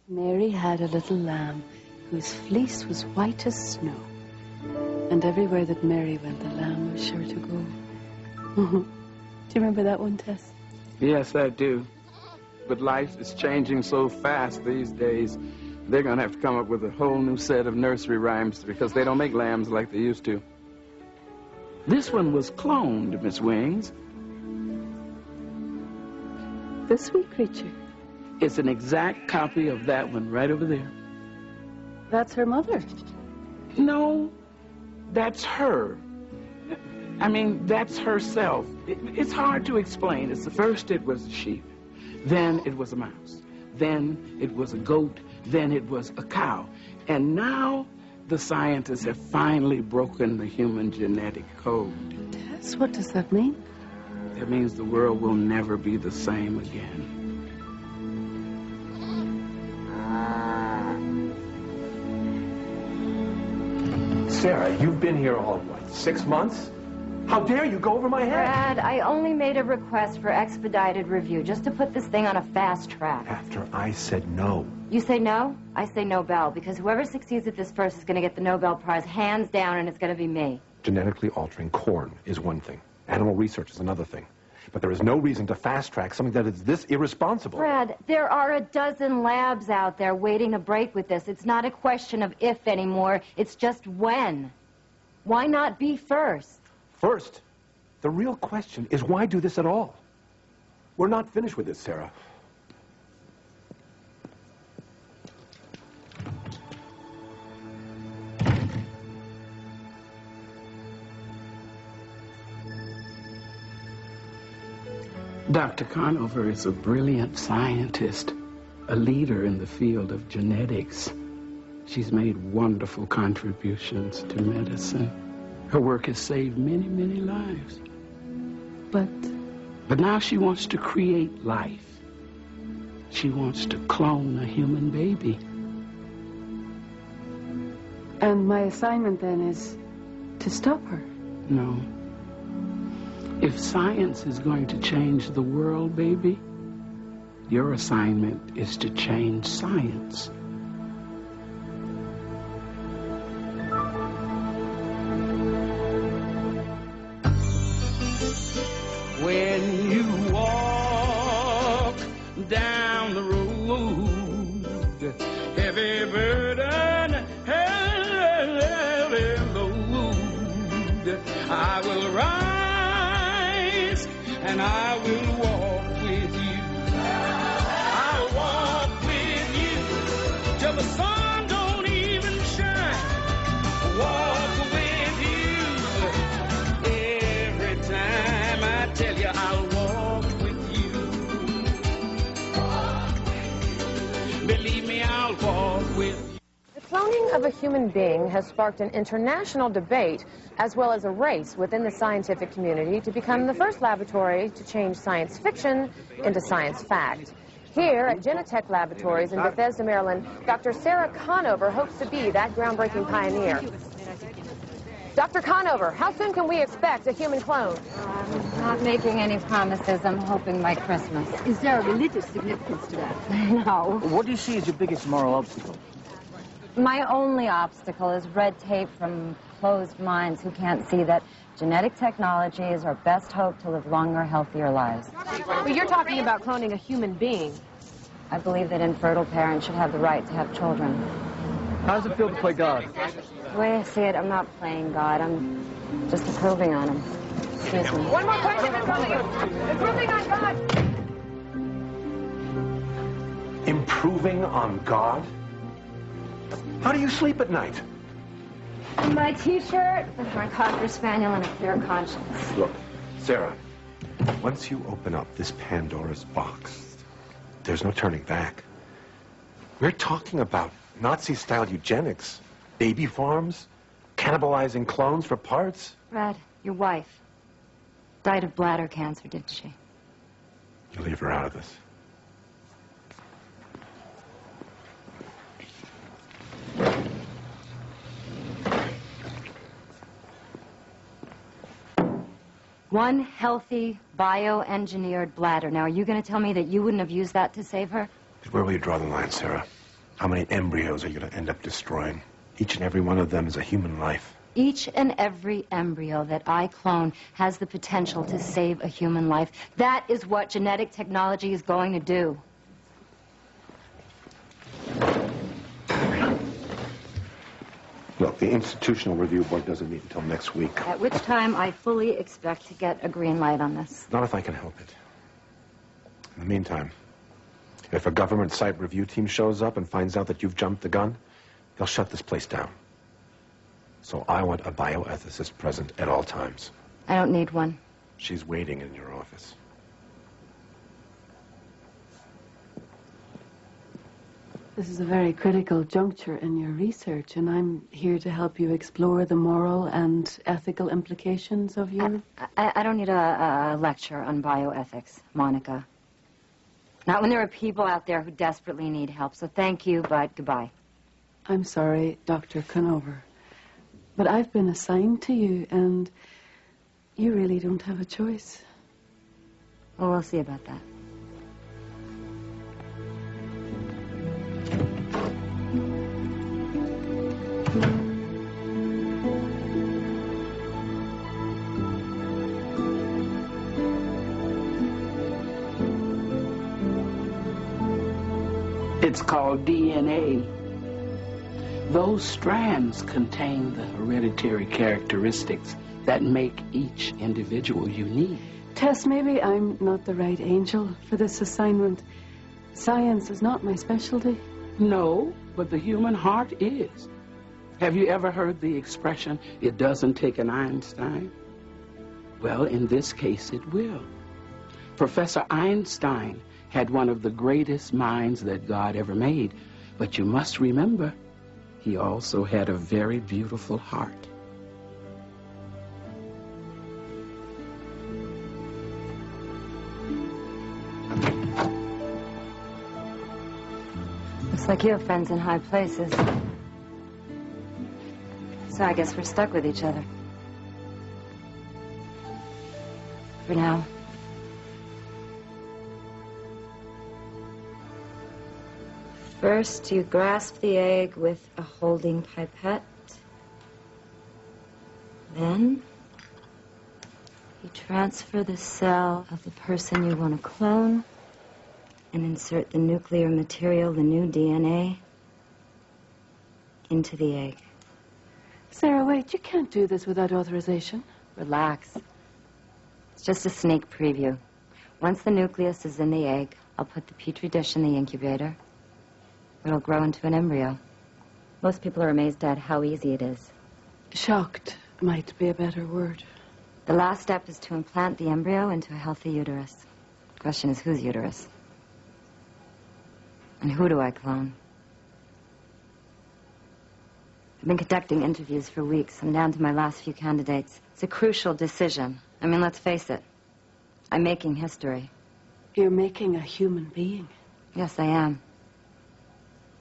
Mary had a little lamb whose fleece was white as snow. And everywhere that Mary went, the lamb was sure to go. Do you remember that one, Tess? Yes, I do. But life is changing so fast these days. They're going to have to come up with a whole new set of nursery rhymes because they don't make lambs like they used to. This one was cloned, Miss Wings. The sweet creature. It's an exact copy of that one right over there. That's her mother. No, that's her. I mean, that's herself. It's hard to explain. It's first it was a sheep, then it was a mouse, then it was a goat, then it was a cow. And now the scientists have finally broken the human genetic code. Tess, what does that mean? That means the world will never be the same again. Sarah, you've been here all, what, 6 months? How dare you go over my head? Brad, I only made a request for expedited review, just to put this thing on a fast track. After I said no. You say no? I say Nobel, because whoever succeeds at this first is going to get the Nobel Prize hands down, and it's going to be me. Genetically altering corn is one thing. Animal research is another thing. But there is no reason to fast-track something that is this irresponsible. Brad, there are a dozen labs out there waiting to break with this. It's not a question of if anymore, it's just when. Why not be first? First, the real question is why do this at all? We're not finished with this, Sarah. Dr. Conover is a brilliant scientist, a leader in the field of genetics. She's made wonderful contributions to medicine. Her work has saved many, many lives. But now she wants to create life. She wants to clone a human baby. And my assignment then is to stop her. No. If science is going to change the world, baby, your assignment is to change science. When you walk down the road, heavy burden, heavy load, I will rise and I will walk with you. I'll walk with you till the sun don't even shine. Walk with you every time I tell you I'll walk with you. Believe me, I'll walk with you. The cloning of a human being has sparked an international debate as well as a race within the scientific community to become the first laboratory to change science fiction into science fact. Here at Genentech Laboratories in Bethesda, Maryland, Dr. Sarah Conover hopes to be that groundbreaking pioneer. Dr. Conover, how soon can we expect a human clone? I'm not making any promises. I'm hoping by Christmas. Is there a religious significance to that? No. What do you see as your biggest moral obstacle? My only obstacle is red tape from closed minds who can't see that genetic technology is our best hope to live longer, healthier lives. Well, you're talking about cloning a human being. I believe that infertile parents should have the right to have children. How does it feel to play God? The way I see it, I'm not playing God. I'm just improving on him. Excuse me. One more question, improving on God. Improving on God? How do you sleep at night? My T-shirt with my Cocker Spaniel and a clear conscience. Look, Sarah, once you open up this Pandora's box, there's no turning back. We're talking about Nazi-style eugenics, baby farms, cannibalizing clones for parts. Brad, your wife died of bladder cancer, didn't she? You leave her out of this. One healthy, bioengineered bladder. Now, are you going to tell me that you wouldn't have used that to save her? Where will you draw the line, Sarah? How many embryos are you going to end up destroying? Each and every one of them is a human life. Each and every embryo that I clone has the potential to save a human life. That is what genetic technology is going to do. Look, the Institutional Review Board doesn't meet until next week. At which time I fully expect to get a green light on this. Not if I can help it. In the meantime, if a government site review team shows up and finds out that you've jumped the gun, they'll shut this place down. So I want a bioethicist present at all times. I don't need one. She's waiting in your office. This is a very critical juncture in your research, and I'm here to help you explore the moral and ethical implications of your... I don't need a lecture on bioethics, Monica. Not when there are people out there who desperately need help. So thank you, but goodbye. I'm sorry, Dr. Conover, but I've been assigned to you, and you really don't have a choice. Well, we'll see about that. It's called DNA. Those strands contain the hereditary characteristics that make each individual unique. Tess, maybe I'm not the right angel for this assignment. Science is not my specialty. No, but the human heart is. Have you ever heard the expression, it doesn't take an Einstein? Well, in this case, it will. Professor Einstein had one of the greatest minds that God ever made. But you must remember, he also had a very beautiful heart. Looks like you have friends in high places. So I guess we're stuck with each other. For now. First, you grasp the egg with a holding pipette. Then, you transfer the cell of the person you want to clone and insert the nuclear material, the new DNA, into the egg. Sarah, wait, you can't do this without authorization. Relax. It's just a sneak preview. Once the nucleus is in the egg, I'll put the petri dish in the incubator. It'll grow into an embryo. Most people are amazed at how easy it is. Shocked might be a better word. The last step is to implant the embryo into a healthy uterus. The question is, whose uterus? And who do I clone? I've been conducting interviews for weeks. I'm down to my last few candidates. It's a crucial decision. I mean, let's face it. I'm making history. You're making a human being. Yes, I am.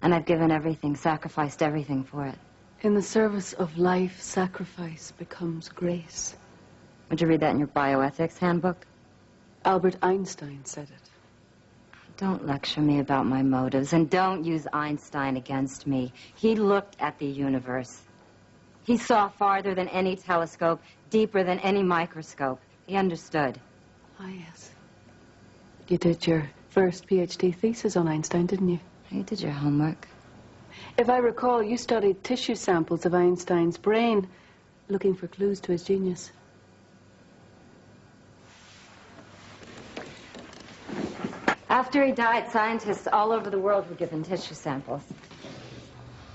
And I've given everything, sacrificed everything for it. In the service of life, sacrifice becomes grace. Would you read that in your bioethics handbook? Albert Einstein said it. Don't lecture me about my motives, and don't use Einstein against me. He looked at the universe. He saw farther than any telescope, deeper than any microscope. He understood. Ah, yes. You did your first PhD thesis on Einstein, didn't you? You did your homework. If I recall, you studied tissue samples of Einstein's brain, looking for clues to his genius. After he died, scientists all over the world were given tissue samples.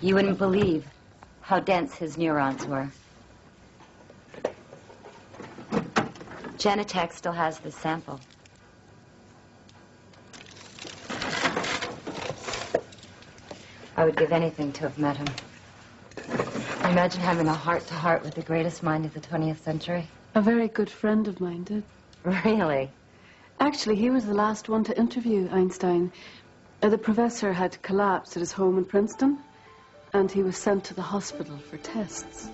You wouldn't believe how dense his neurons were. Genentech still has this sample. I would give anything to have met him. Imagine having a heart-to-heart with the greatest mind of the 20th century. A very good friend of mine did. Really? Actually, he was the last one to interview Einstein. The professor had collapsed at his home in Princeton, and he was sent to the hospital for tests.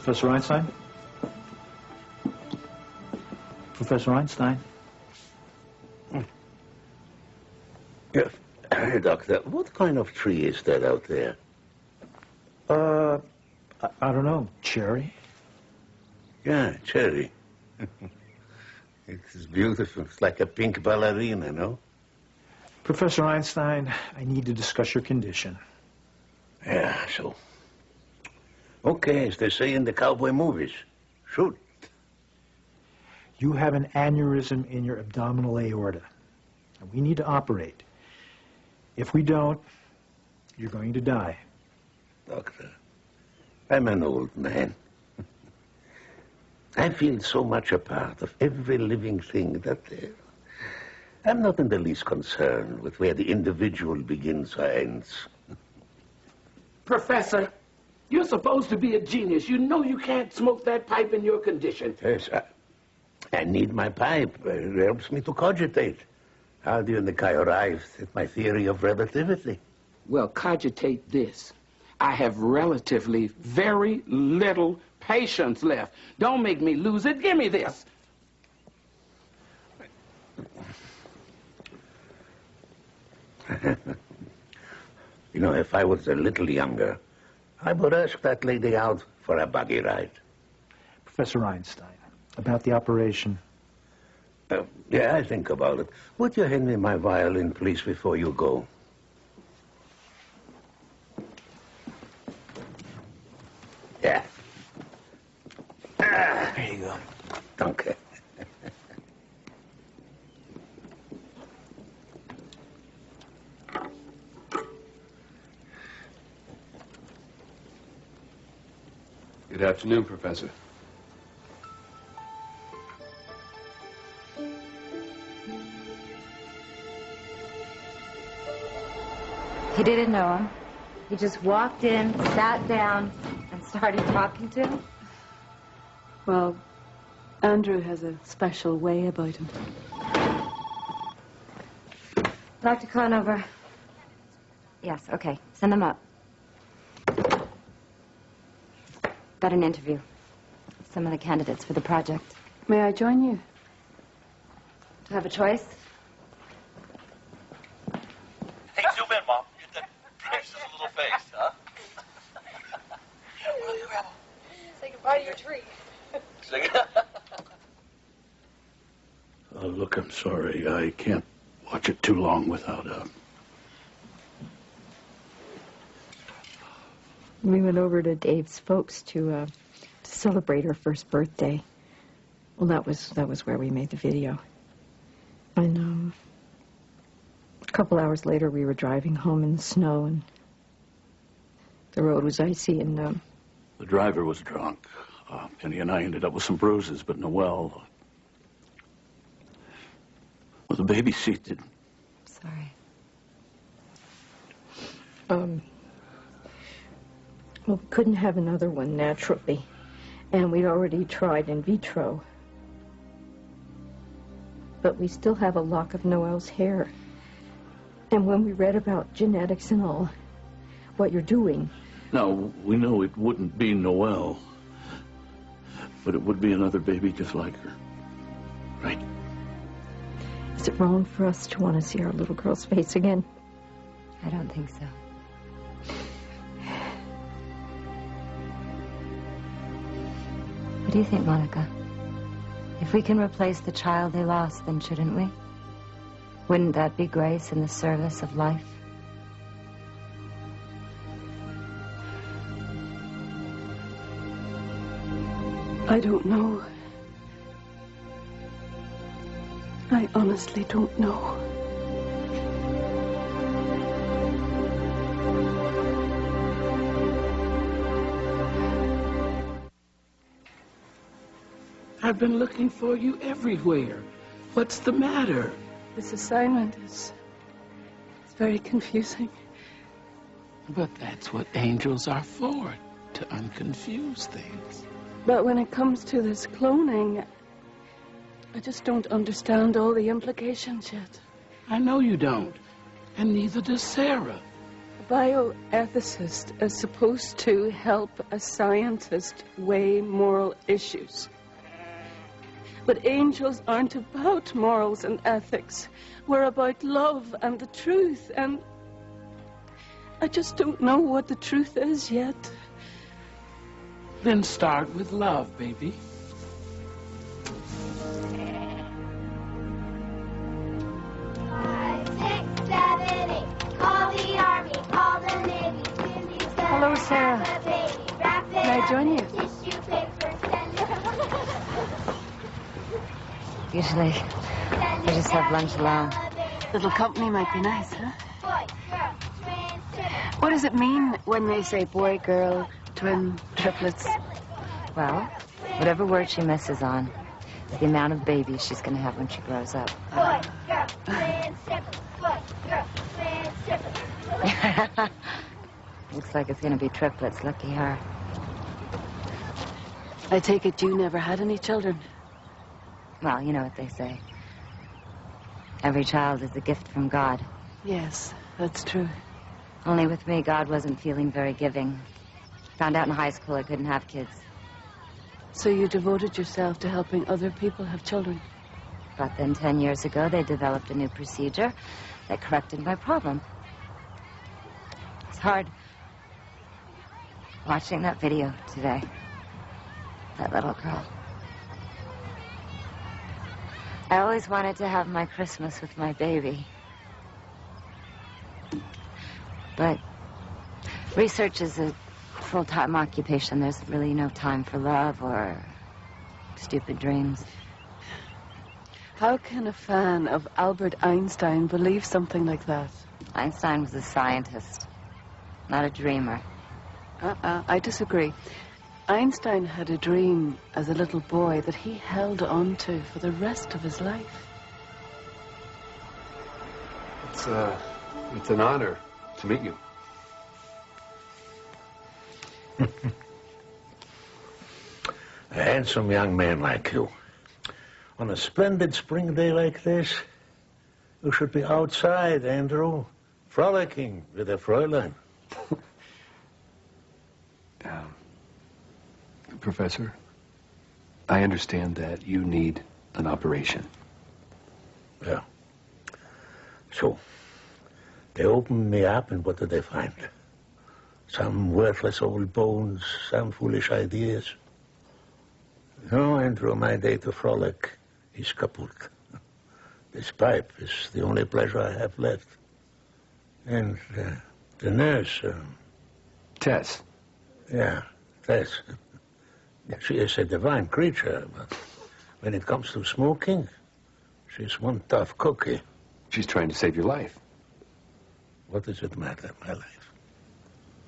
Professor Einstein? Professor Einstein? Yes. Doctor, what kind of tree is that out there? I don't know. Cherry? Yeah, cherry. It's beautiful. It's like a pink ballerina, no? Professor Einstein, I need to discuss your condition. Yeah, so. Okay, as they say in the cowboy movies. Shoot. You have an aneurysm in your abdominal aorta. And we need to operate. If we don't, you're going to die. Doctor, I'm an old man. I feel so much a part of every living thing that I'm not in the least concerned with where the individual begins or ends. Professor, you're supposed to be a genius. You know you can't smoke that pipe in your condition. Yes, I need my pipe. It helps me to cogitate. How do you think I arrived at my theory of relativity? Well, cogitate this. I have relatively very little patience left. Don't make me lose it. Give me this. You know, if I was a little younger, I would ask that lady out for a buggy ride. Professor Einstein, about the operation. Yeah, I think about it. Would you hand me my violin, please, before you go? Yeah. There you go. Danke. Good afternoon, Professor. He didn't know him. He just walked in, sat down, and started talking to him. Well, Andrew has a special way about him. Dr. Conover. Yes, okay. Send them up. Got an interview. Some of the candidates for the project. May I join you? Do you have a choice? Hey, zoom in, Mom. Get that precious little face, huh? Say goodbye to your tree. Sing it. Look, I'm sorry. I can't watch it too long without We went over to Dave's folks to celebrate her first birthday. Well, that was where we made the video. And a couple hours later, we were driving home in the snow, and the road was icy, and The driver was drunk. Penny and I ended up with some bruises, but Noelle... Well, the baby seat did. Sorry. Well, we couldn't have another one naturally, and we'd already tried in vitro. But we still have a lock of Noelle's hair. And when we read about genetics and all, what you're doing... Now, we know it wouldn't be Noelle, but it would be another baby just like her. Right? Is it wrong for us to want to see our little girl's face again? I don't think so. What do you think, Monica? If we can replace the child they lost, then shouldn't we? Wouldn't that be grace in the service of life? I don't know. I honestly don't know. I've been looking for you everywhere. What's the matter? This assignment is... it's very confusing. But that's what angels are for, to unconfuse things. But when it comes to this cloning, I just don't understand all the implications yet. I know you don't, and neither does Sarah. bioethicist is supposed to help a scientist weigh moral issues. But angels aren't about morals and ethics. We're about love and the truth, and I just don't know what the truth is yet. Then start with love, baby. 5, 6, 7, 8. Call the army, call the navy. Hello, Sarah. May I join you? Usually, we just have lunch alone. Little company might be nice, huh? What does it mean when they say boy, girl, twin, triplets? Well, whatever word she misses on is the amount of babies she's going to have when she grows up. Boy, girl, twin, triplets. Boy, girl, twin, triplets. Looks like it's going to be triplets. Lucky her. I take it you never had any children. Well, you know what they say. Every child is a gift from God. Yes, that's true. Only with me, God wasn't feeling very giving. Found out in high school I couldn't have kids. So you devoted yourself to helping other people have children? But then 10 years ago, they developed a new procedure that corrected my problem. It's hard watching that video today. That little girl. I always wanted to have my Christmas with my baby. But research is a full-time occupation. There's really no time for love or stupid dreams. How can a fan of Albert Einstein believe something like that? Einstein was a scientist, not a dreamer. I disagree. Einstein had a dream as a little boy that he held on to for the rest of his life. It's an honor to meet you. A handsome young man like you. On a splendid spring day like this, you should be outside, Andrew, frolicking with a Fräulein. Professor, I understand that you need an operation. Yeah. So, they opened me up, and what did they find? Some worthless old bones, some foolish ideas. No, Andrew, my day to frolic is kaput. This pipe is the only pleasure I have left. And the nurse... Tess. Yeah, Tess. She is a divine creature, but when it comes to smoking, she's one tough cookie. She's trying to save your life. What does it matter, my life?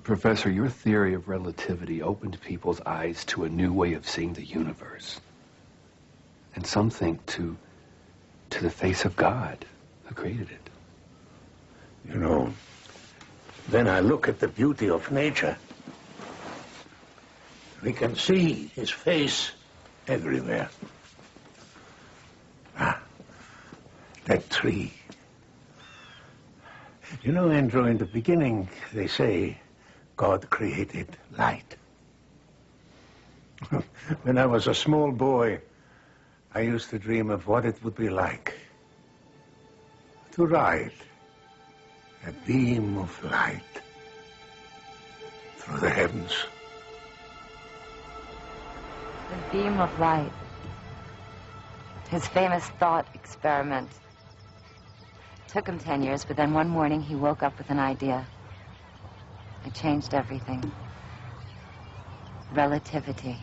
Professor, your theory of relativity opened people's eyes to a new way of seeing the universe. And some think to the face of God who created it. You know, when I look at the beauty of nature, we can see his face everywhere. Ah, that tree. You know, Andrew, in the beginning, they say God created light. When I was a small boy, I used to dream of what it would be like to ride a beam of light through the heavens. The beam of light. His famous thought experiment. Took him 10 years, but then one morning he woke up with an idea. It changed everything. Relativity.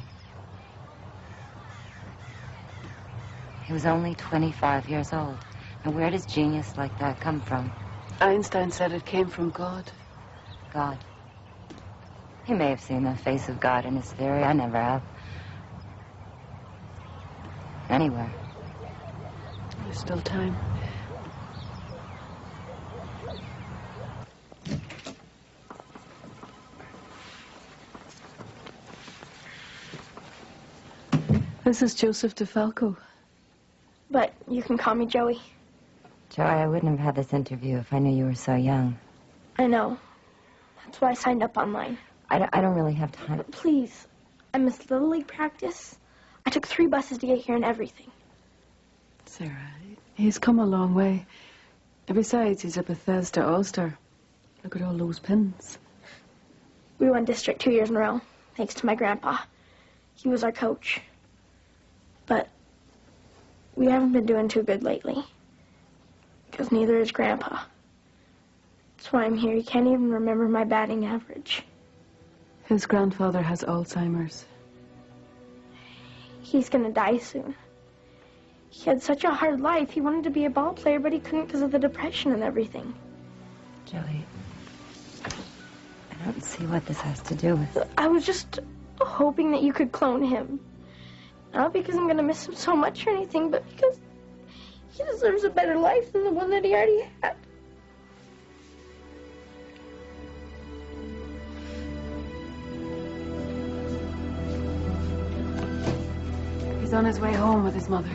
He was only 25 years old. And where does genius like that come from? Einstein said it came from God. God. He may have seen the face of God in his theory. I never have. Anywhere. There's still time. This is Joseph DeFalco. But you can call me Joey. Joey, I wouldn't have had this interview if I knew you were so young. I know. That's why I signed up online. I don't really have time. But please, I missed Little League practice. I took 3 buses to get here and everything. Sarah, he's come a long way. And besides, he's a Bethesda All-Star. Look at all those pins. We won district 2 years in a row, thanks to my grandpa. He was our coach. But we haven't been doing too good lately. Because neither is Grandpa. That's why I'm here. He can't even remember my batting average. His grandfather has Alzheimer's. He's gonna die soon. He had such a hard life. He wanted to be a ball player, but he couldn't because of the depression and everything. Joey, I don't see what this has to do with... I was just hoping that you could clone him. Not because I'm gonna miss him so much or anything, but because he deserves a better life than the one that he already had. He's on his way home with his mother.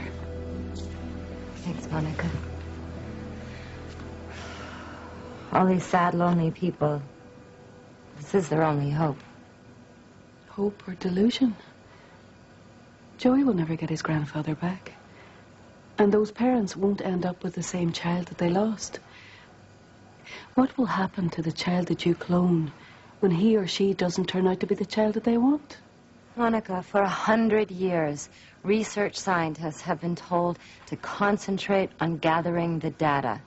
Thanks, Monica. All these sad, lonely people. This is their only hope. Hope or delusion? Joey will never get his grandfather back. And those parents won't end up with the same child that they lost. What will happen to the child that you clone when he or she doesn't turn out to be the child that they want? Monica, for 100 years, research scientists have been told to concentrate on gathering the data.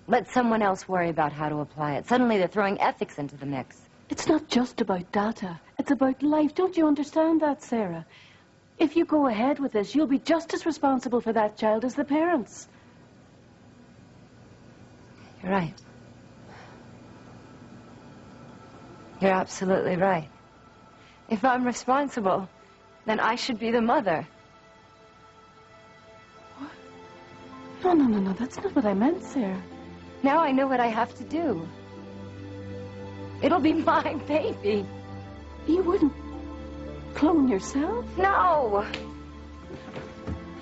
Let someone else worry about how to apply it. Suddenly they're throwing ethics into the mix. It's not just about data. It's about life. Don't you understand that, Sarah? If you go ahead with this, you'll be just as responsible for that child as the parents. You're right. You're absolutely right. If I'm responsible, then I should be the mother. What? No. That's not what I meant, Sarah. Now I know what I have to do. It'll be my baby. You wouldn't clone yourself? No. I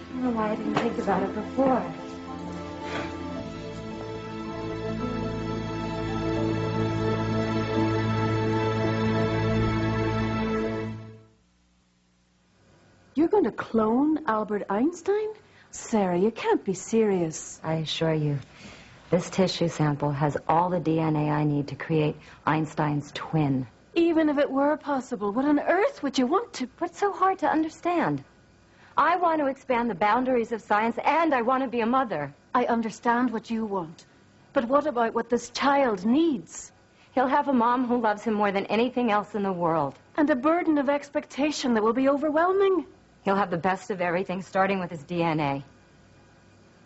don't know why I didn't think about it before. You're going to clone Albert Einstein? Sarah, you can't be serious. I assure you, this tissue sample has all the DNA I need to create Einstein's twin. Even if it were possible, what on earth would you want to... What's so hard to understand? I want to expand the boundaries of science, and I want to be a mother. I understand what you want. But what about what this child needs? He'll have a mom who loves him more than anything else in the world. And a burden of expectation that will be overwhelming. He'll have the best of everything, starting with his DNA.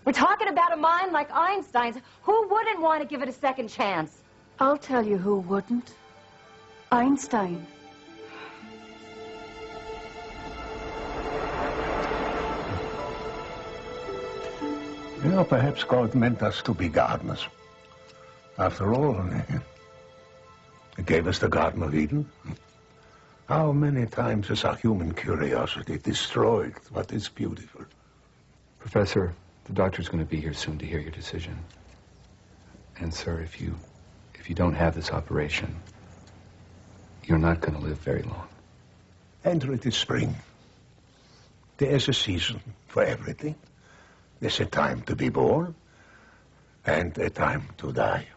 We're talking about a mind like Einstein's. Who wouldn't want to give it a second chance? I'll tell you who wouldn't. Einstein. You know, perhaps God meant us to be gardeners. After all, He gave us the Garden of Eden. How many times has our human curiosity destroyed what is beautiful? Professor, the doctor's going to be here soon to hear your decision. And, sir, if you don't have this operation, you're not going to live very long. Enter it is spring. There is a season for everything. There's a time to be born and a time to die.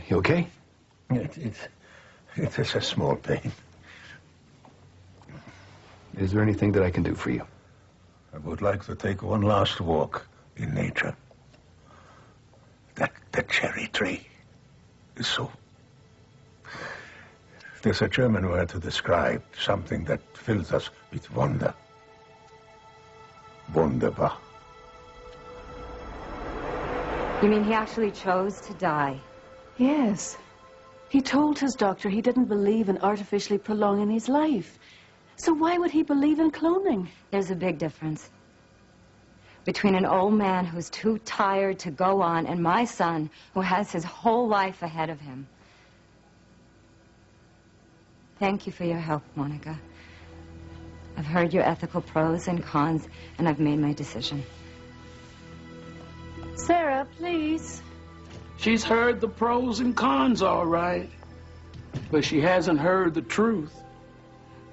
You okay? It is a small pain. Is there anything that I can do for you? I would like to take one last walk in nature. That cherry tree is so... There's a German word to describe something that fills us with wonder. Wunderbar. You mean he actually chose to die? Yes. He told his doctor he didn't believe in artificially prolonging his life. So why would he believe in cloning? There's a big difference between an old man who's too tired to go on and my son who has his whole life ahead of him. Thank you for your help, Monica. I've heard your ethical pros and cons, and I've made my decision. Sarah, please. She's heard the pros and cons, all right. But she hasn't heard the truth.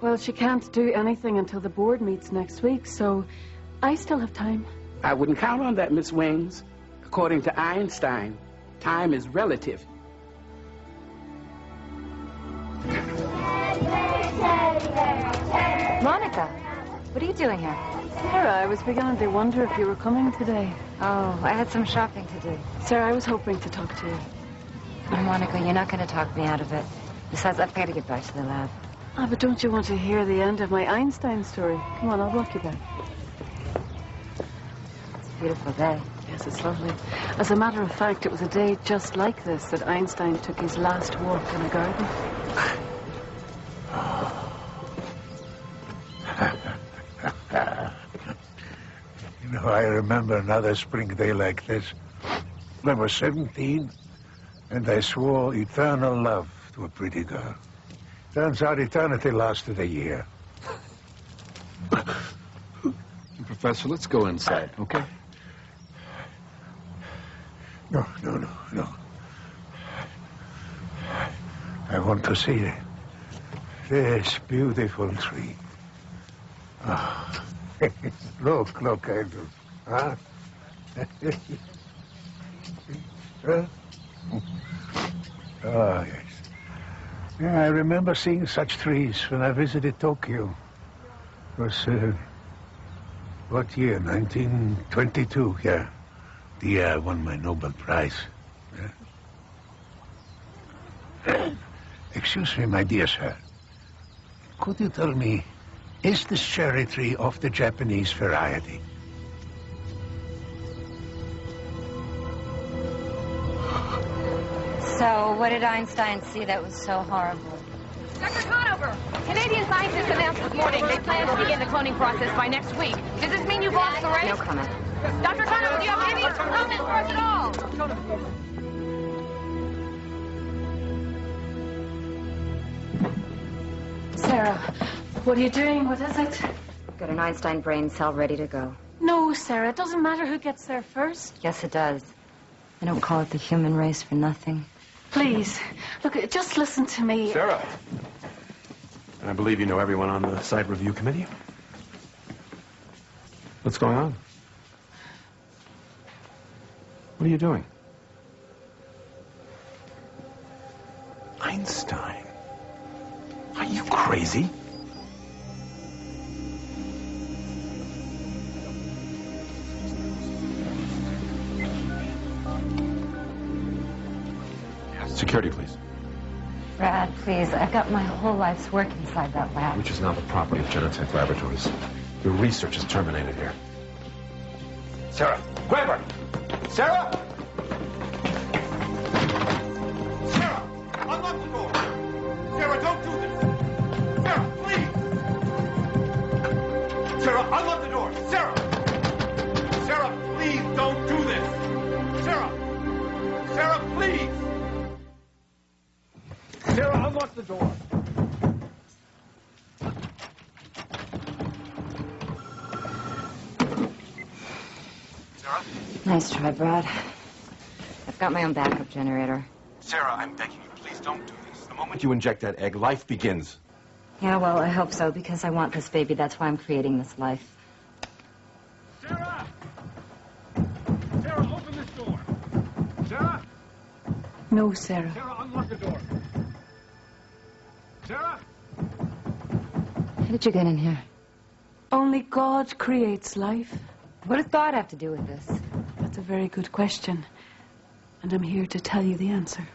Well, she can't do anything until the board meets next week, so I still have time. I wouldn't count on that, Miss Wings. According to Einstein, time is relative. Monica, what are you doing here? Sarah, I was beginning to wonder if you were coming today. Oh, I had some shopping to do. Sarah, I was hoping to talk to you. Oh, Monica, you're not going to talk me out of it. Besides, I've got to get back to the lab. Ah, but don't you want to hear the end of my Einstein story? Come on, I'll walk you back. It's a beautiful day. Yes, it's lovely. As a matter of fact, it was a day just like this that Einstein took his last walk in a garden. You know, I remember another spring day like this. I was 17, and I swore eternal love to a pretty girl. Turns out eternity lasted a year. Professor, let's go inside, okay? No. I want to see this beautiful tree. Oh. Look, Andrew. Huh? Huh? Oh, yes. Yeah, I remember seeing such trees when I visited Tokyo. It was, what year? 1922, yeah. The year I won my Nobel Prize. Yeah. Excuse me, my dear sir. Could you tell me, is this cherry tree of the Japanese variety? So, what did Einstein see that was so horrible? Dr. Conover, Canadian scientists announced this morning they plan to begin the cloning process by next week. Does this mean you've lost the race? No comment. Dr. Conover, do you have any comments for us at all? Sarah, what are you doing? What is it? Got an Einstein brain cell ready to go. No, Sarah, it doesn't matter who gets there first. Yes, it does. They don't call it the human race for nothing. Please, look, just listen to me. Sarah, I believe you know everyone on the site review committee. What's going on? What are you doing? Einstein? Are you crazy? Security, please. Brad, please, I've got my whole life's work inside that lab. Which is now the property of Genentech Laboratories. Your research is terminated here. Sarah, grab her! Sarah! Sarah, unlock the door! Sarah, don't do this! Sarah, please! Sarah, unlock the door! Sarah! Sarah, please don't do this! Sarah! Sarah, please! Sarah, unlock the door! Sarah? Nice try, Brad. I've got my own backup generator. Sarah, I'm begging you, please don't do this. The moment you inject that egg, life begins. Yeah, well, I hope so, because I want this baby. That's why I'm creating this life. Sarah! Sarah, open this door. Sarah? No, Sarah. Sarah, unlock the door. Sarah? How did you get in here? Only God creates life. What does God have to do with this? That's a very good question. And I'm here to tell you the answer.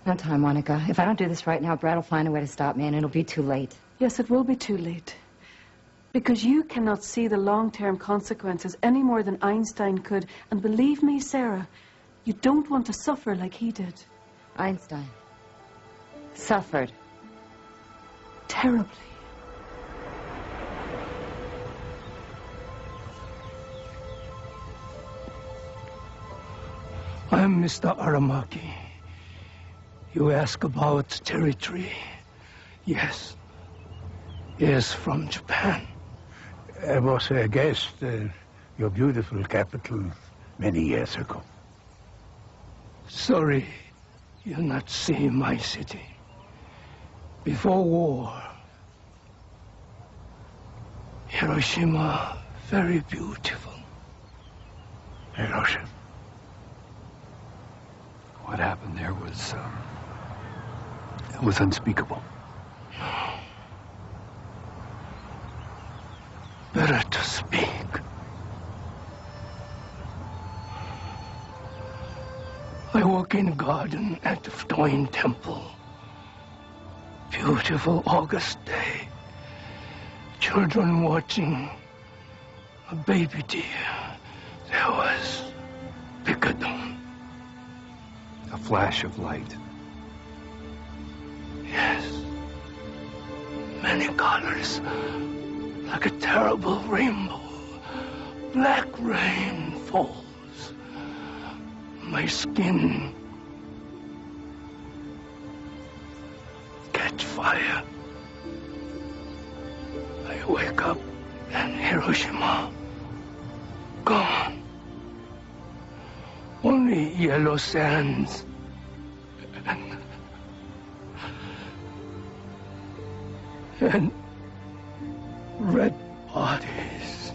No time, Monica. If I don't do this right now, Brad will find a way to stop me, and it'll be too late. Yes, it will be too late. Because you cannot see the long-term consequences any more than Einstein could. And believe me, Sarah, you don't want to suffer like he did. Einstein suffered. Terribly. I'm Mr. Aramaki. You ask about territory. Yes. Yes, from Japan. I was a guest, your beautiful capital, many years ago. Sorry you not see my city. Before war, Hiroshima, very beautiful. Hiroshima. What happened there was, it was unspeakable. Better to speak. I walk in garden at the Doin Temple. Beautiful August day. Children watching a baby deer. There was Picadon. A flash of light. Yes. Many colors. Like a terrible rainbow. Black rain falls. My skin catch fire. I wake up and Hiroshima gone. Only yellow sands and red bodies.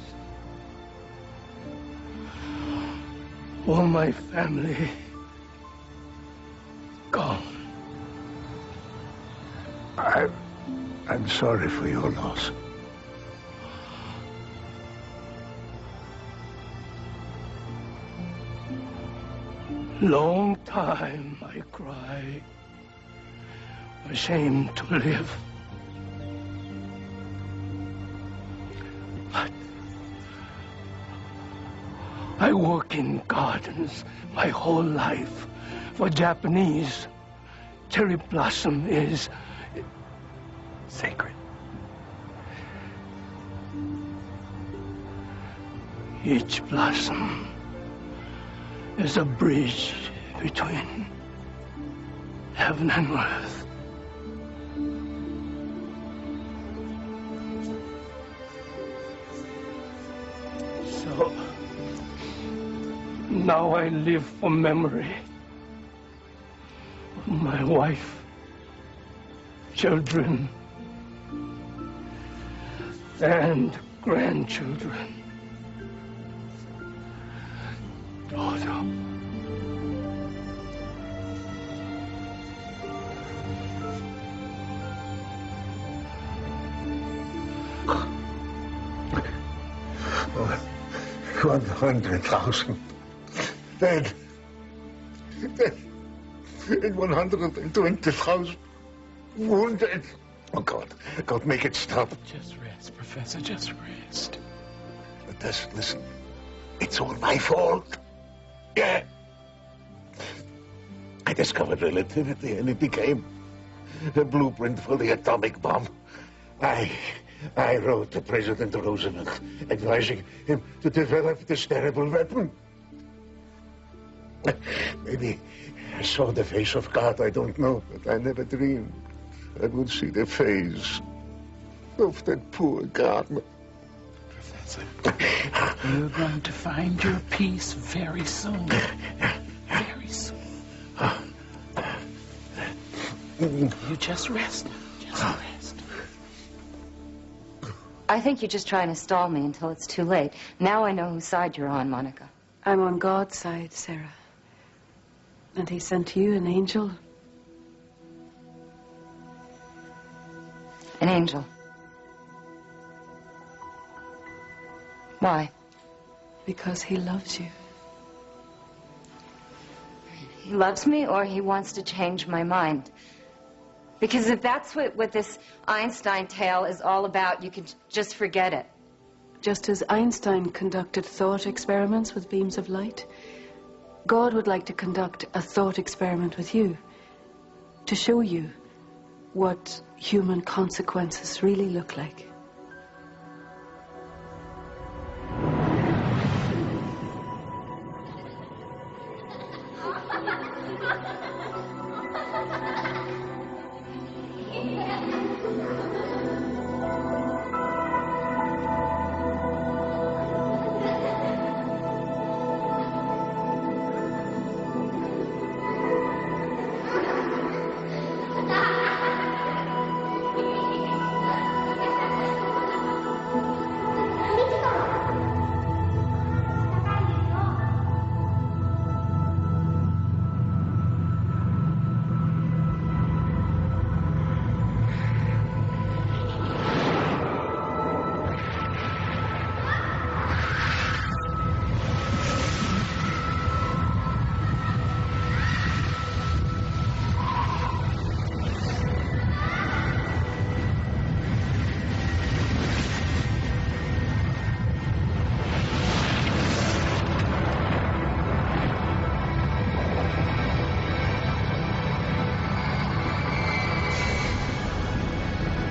All my family gone. I'm sorry for your loss. Long time I cry, ashamed to live. But I work in gardens my whole life. For Japanese, cherry blossom is sacred. Each blossom is a bridge between heaven and earth. So now I live for memory of my wife, children, and grandchildren. Daughter. Oh, 100,000 dead. Dead. And 120,000 wounded. Oh, God. God, make it stop. Just rest, Professor. Just rest. But listen. It's all my fault. Yeah. I discovered relativity, and it became the blueprint for the atomic bomb. I wrote to President Roosevelt, advising him to develop this terrible weapon. Maybe I saw the face of God, I don't know, but I never dreamed I would see the face of that poor gardener. Professor, you're going to find your peace very soon. Very soon. You just rest now. Just rest. I think you're just trying to stall me until it's too late. Now I know whose side you're on, Monica. I'm on God's side, Sarah. And he sent you an angel. An angel. Why? Because he loves you. He loves me, or he wants to change my mind? Because if that's what this Einstein tale is all about, you can just forget it. Just as Einstein conducted thought experiments with beams of light, God would like to conduct a thought experiment with you, to show you what human consequences really look like.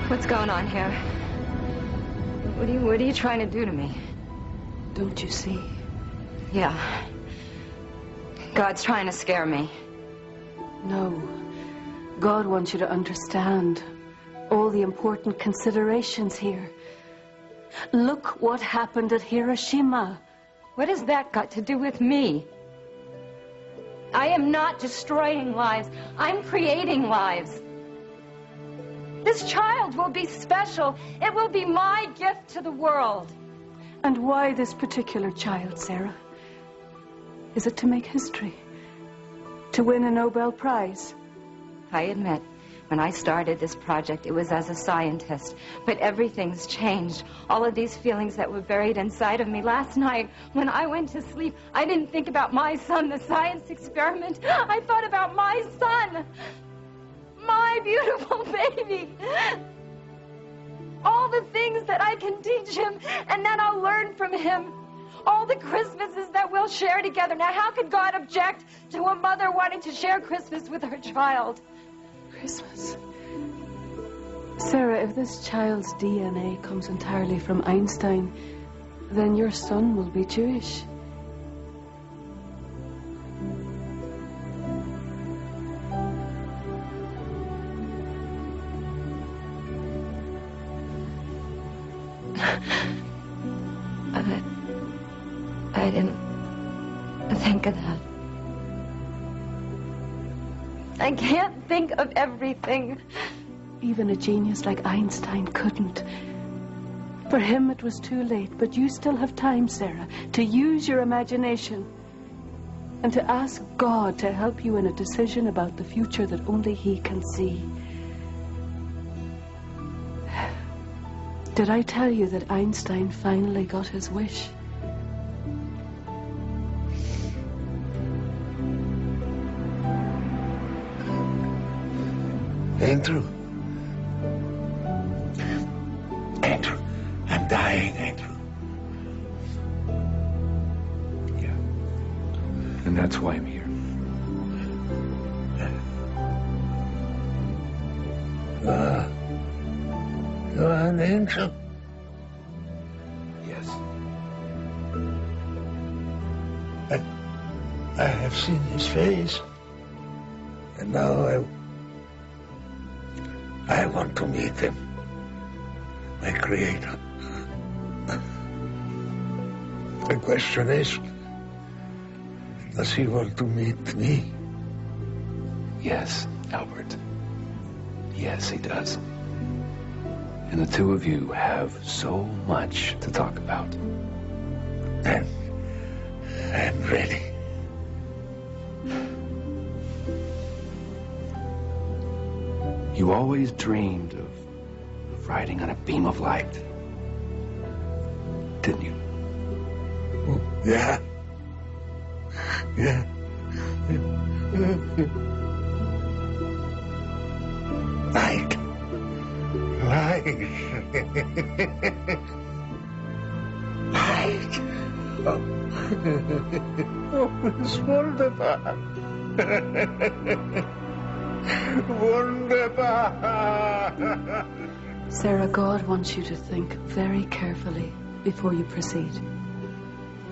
What's going on here? What are you trying to do to me? Don't you see? Yeah. God's trying to scare me. No. God wants you to understand all the important considerations here. Look what happened at Hiroshima. What has that got to do with me? I am not destroying lives. I'm creating lives. This child will be special. It will be my gift to the world. And why this particular child, Sarah? Is it to make history? To win a Nobel Prize? I admit, when I started this project, it was as a scientist. But everything's changed. All of these feelings that were buried inside of me. Last night, when I went to sleep, I didn't think about my son, the science experiment. I thought about my son. My beautiful baby. All the things that I can teach him and that I'll learn from him. All the Christmases that we'll share together. Now, how could God object to a mother wanting to share Christmas with her child? Christmas? Sarah, if this child's DNA comes entirely from Einstein, then your son will be Jewish. I didn't think of that. I can't think of everything. Even a genius like Einstein couldn't. For him it was too late, but you still have time, Sarah, to use your imagination and to ask God to help you in a decision about the future that only He can see. Did I tell you that Einstein finally got his wish? Andrew. Andrew, I'm dying, Andrew. Yeah. And that's why I'm here. You're an angel. Yes. I have seen his face. And now I want to meet him, my creator. The question is, does he want to meet me? Yes, Albert. Yes, he does. And the two of you have so much to talk about. Then I'm ready. You always dreamed of riding on a beam of light, didn't you? Yeah. Yeah. Light. Light. Light. Oh, it's wonderful. Wunderbar. Sarah, God wants you to think very carefully before you proceed.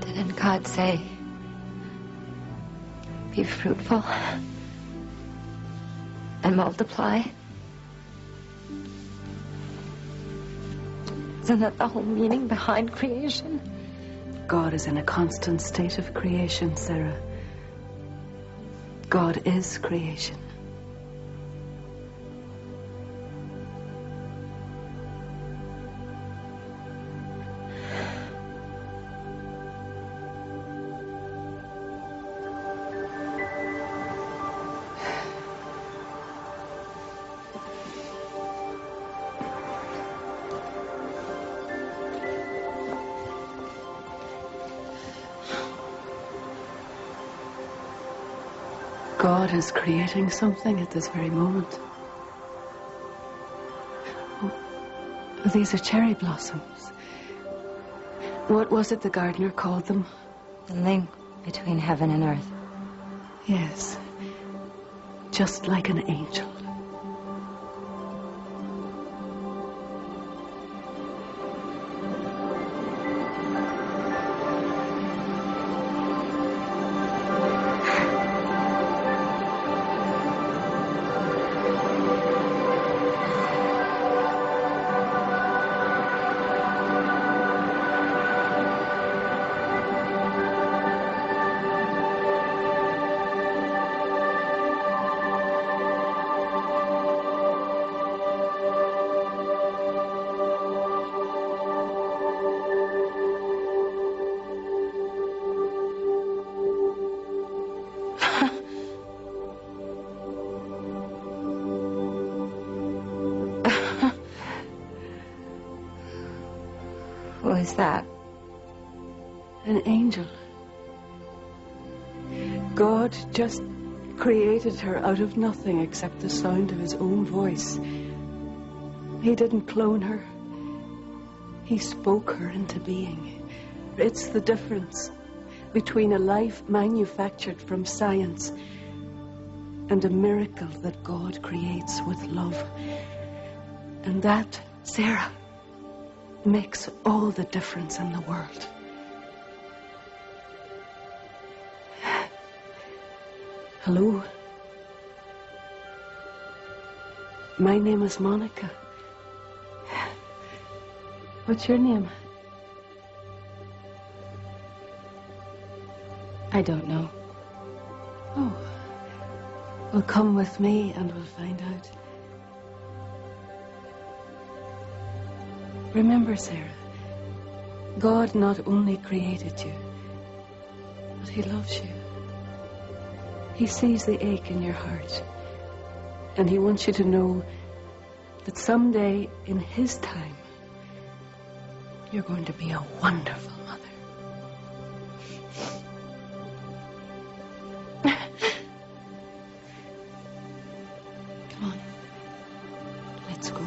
Didn't God say, be fruitful and multiply? Isn't that the whole meaning behind creation? God is in a constant state of creation, Sarah. God is creation. God is creating something at this very moment. Oh, these are cherry blossoms. What was it the gardener called them? The link between heaven and earth. Yes. Just like an angel. Who is that? An angel. God just created her out of nothing except the sound of his own voice. He didn't clone her. He spoke her into being. It's the difference between a life manufactured from science and a miracle that God creates with love. And that, Sarah, makes all the difference in the world. Hello. My name is Monica. What's your name? I don't know. Oh. Well, come with me and we'll find out. Remember, Sarah, God not only created you, but he loves you. He sees the ache in your heart, and he wants you to know that someday, in his time, you're going to be a wonderful mother. Come on, let's go.